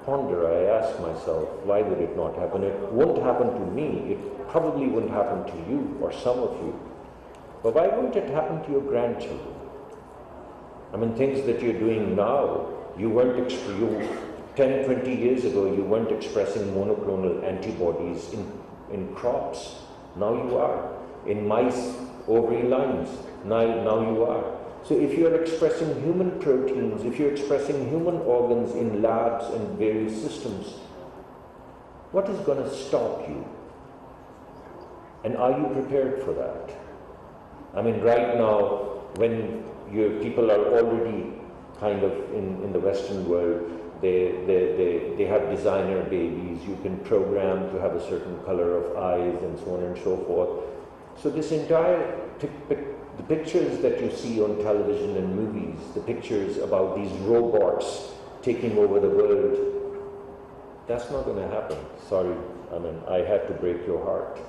ponder, I ask myself, why would it not happen? It won't happen to me, it probably wouldn't happen to you or some of you. But why won't it happen to your grandchildren? I mean, things that you're doing now, you weren't 10, 20 years ago, you weren't expressing monoclonal antibodies in crops. Now you are. In mice, ovary lines, now you are. So if you're expressing human proteins, if you're expressing human organs in labs and various systems, what is going to stop you? And are you prepared for that? I mean, right now, when people are already kind of in the Western world, they have designer babies, you can program to have a certain color of eyes and so on and so forth. So this entire, the pictures that you see on television and movies, the pictures about these robots taking over the world, that's not going to happen. Sorry, I mean, I had to break your heart.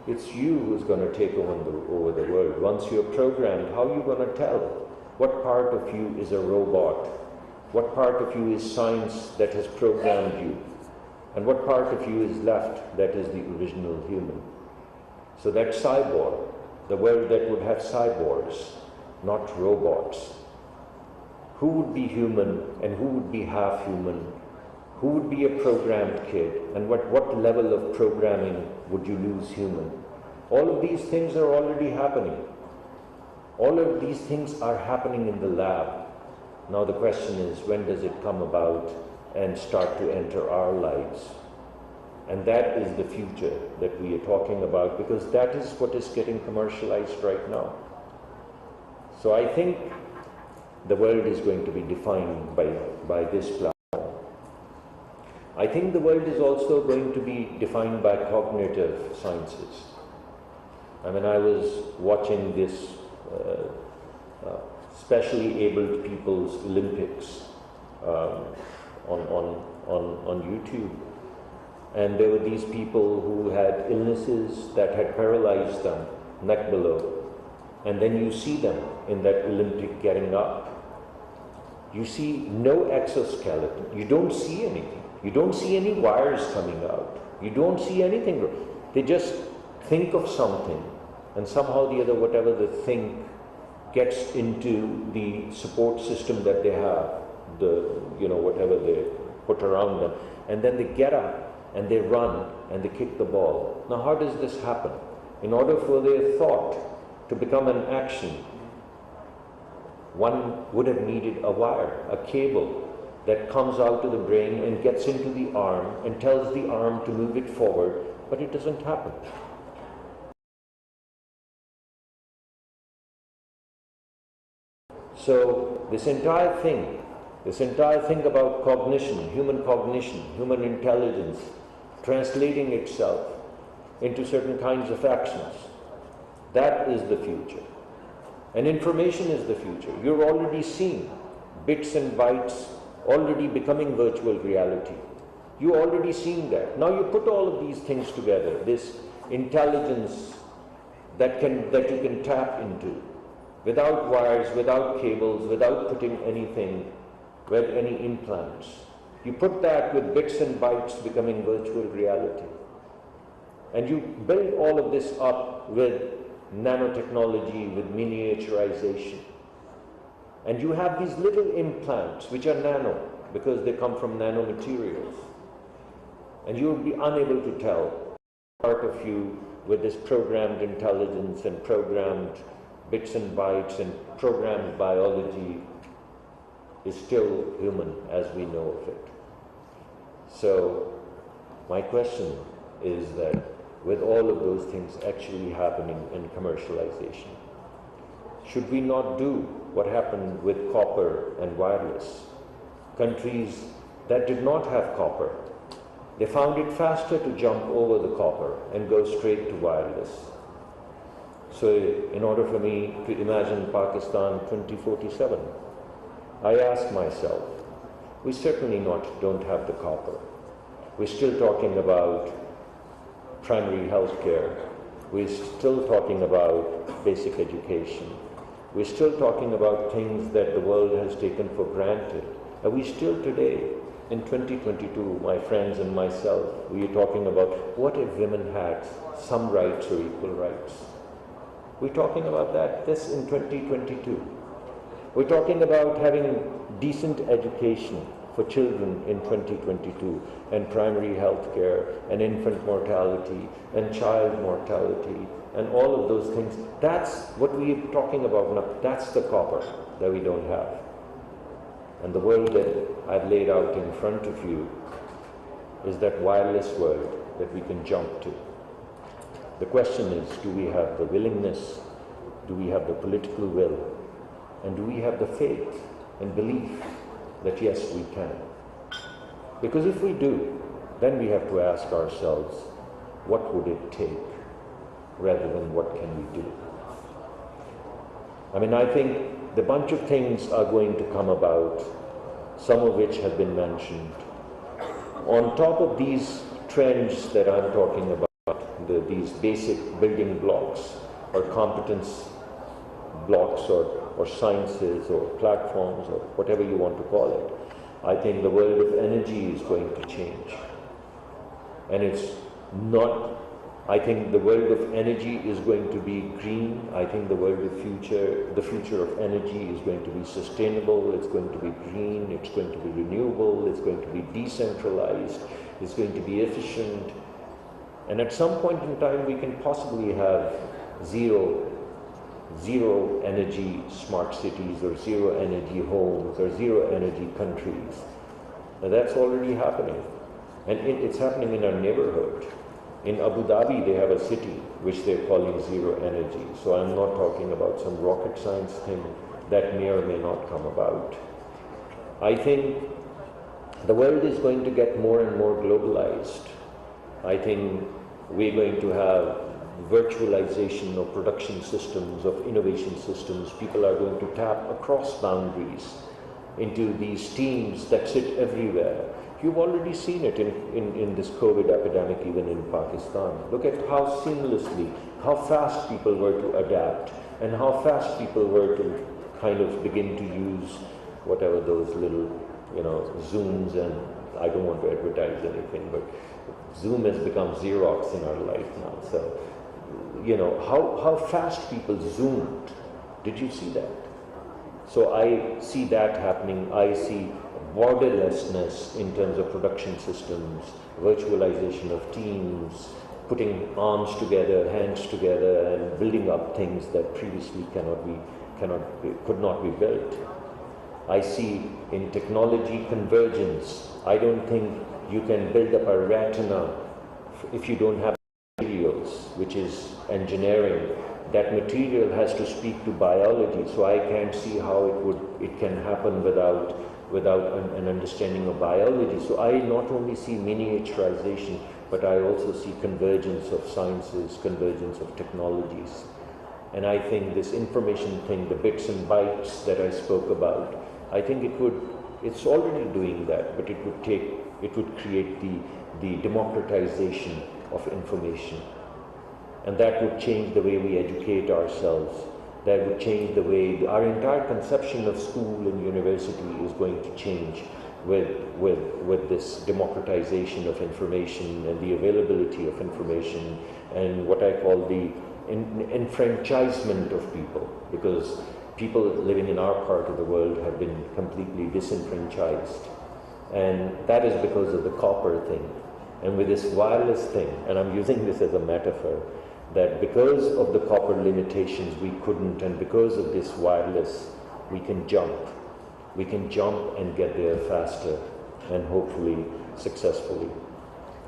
It's you who's going to take over the world. Once you're programmed, how are you going to tell? What part of you is a robot? What part of you is science that has programmed you? And what part of you is left that is the original human? So that cyborg, the world that would have cyborgs, not robots. Who would be human and who would be half human? Who would be a programmed kid? And what level of programming would you lose human? All of these things are already happening. All of these things are happening in the lab. Now the question is, when does it come about and start to enter our lives? And that is the future that we are talking about, because that is what is getting commercialized right now. So I think the world is going to be defined by this platform. I think the world is also going to be defined by cognitive sciences. I mean, I was watching this specially abled people's Olympics on YouTube. And there were these people who had illnesses that had paralyzed them, neck below. And then you see them in that Olympic getting up. You see no exoskeleton. You don't see anything. You don't see any wires coming out. You don't see anything. They just think of something, and somehow or the other, whatever they think gets into the support system that they have, whatever they put around them. And then they get up and they run and they kick the ball. Now, how does this happen? In order for their thought to become an action, one would have needed a wire, a cable that comes out to the brain and gets into the arm and tells the arm to move it forward, but it doesn't happen. So this entire thing about cognition, human intelligence, translating itself into certain kinds of actions, that is the future. And information is the future. You're already seeing bits and bytes already becoming virtual reality. You're already seeing that. Now you put all of these things together, this intelligence that you can tap into, without wires, without cables, without putting anything, with any implants. You put that with bits and bytes becoming virtual reality. And you build all of this up with nanotechnology, with miniaturization. And you have these little implants which are nano, because they come from nanomaterials. And you'll be unable to tell. Part of you with this programmed intelligence and programmed bits and bytes and programmed biology is still human as we know of it. So my question is that with all of those things actually happening in commercialization, should we not do what happened with copper and wireless? Countries that did not have copper, they found it faster to jump over the copper and go straight to wireless. So in order for me to imagine Pakistan 2047, I ask myself, we certainly don't have the copper. We're still talking about primary health care. We're still talking about basic education. We're still talking about things that the world has taken for granted. And we still today, in 2022, my friends and myself, we are talking about what if women had some rights or equal rights. We're talking about this in 2022. We're talking about having decent education for children in 2022, and primary health care, and infant mortality, and child mortality, and all of those things. That's what we're talking about now. That's the copper that we don't have. And the world that I've laid out in front of you is that wireless world that we can jump to. The question is, do we have the willingness, do we have the political will, and do we have the faith and belief that yes, we can? Because if we do, then we have to ask ourselves, what would it take, rather than what can we do? I mean, I think the bunch of things are going to come about, some of which have been mentioned. On top of these trends that I'm talking about, these basic building blocks, or competence blocks, or sciences, or platforms, or whatever you want to call it, I think the world of energy is going to change. And it's not, I think the world of energy is going to be green. I think the world of the future of energy is going to be sustainable, it's going to be green, it's going to be renewable, it's going to be decentralized, it's going to be efficient. And at some point in time, we can possibly have zero energy smart cities, or zero energy homes, or zero energy countries. Now that's already happening. And it's happening in our neighborhood. In Abu Dhabi, they have a city which they're calling zero energy. So I'm not talking about some rocket science thing that may or may not come about. I think the world is going to get more and more globalized. I think we're going to have virtualization of production systems, of innovation systems. People are going to tap across boundaries into these teams that sit everywhere. You've already seen it in this COVID epidemic, even in Pakistan. Look at how seamlessly, how fast people were to adapt, and how fast people were to kind of begin to use whatever those little, Zooms, and I don't want to advertise anything, but Zoom has become Xerox in our life now. So, how fast people zoomed. Did you see that? So I see that happening. I see borderlessness in terms of production systems, virtualization of teams, putting arms together, hands together, and building up things that previously could not be built. I see in technology convergence. I don't think you can build up a retina if you don't have materials, which is engineering. That material has to speak to biology, so I can't see how it can happen without an understanding of biology. So I not only see miniaturization, but I also see convergence of sciences, convergence of technologies. And I think this information thing, the bits and bytes that I spoke about, I think it's already doing that, but it would create the democratization of information. And that would change the way we educate ourselves. That would change the way our entire conception of school and university is going to change with this democratization of information and the availability of information, and what I call the enfranchisement of people, because people living in our part of the world have been completely disenfranchised. And that is because of the copper thing. And with this wireless thing, and I'm using this as a metaphor, that because of the copper limitations we couldn't, and because of this wireless, we can jump. We can jump and get there faster, and hopefully successfully.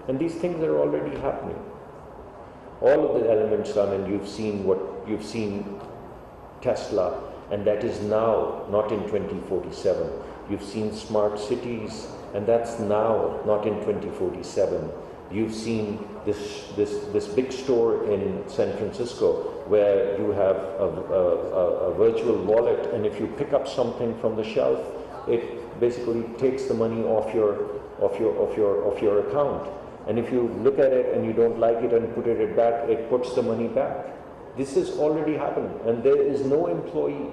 And these things are already happening. All of the elements, I mean, you've seen Tesla, and that is now, not in 2047. You've seen smart cities, and that's now, not in 2047. You've seen this big store in San Francisco where you have a virtual wallet, and if you pick up something from the shelf, it basically takes the money off your account. And if you look at it and you don't like it and put it back, it puts the money back. This is already happening, and there is no employee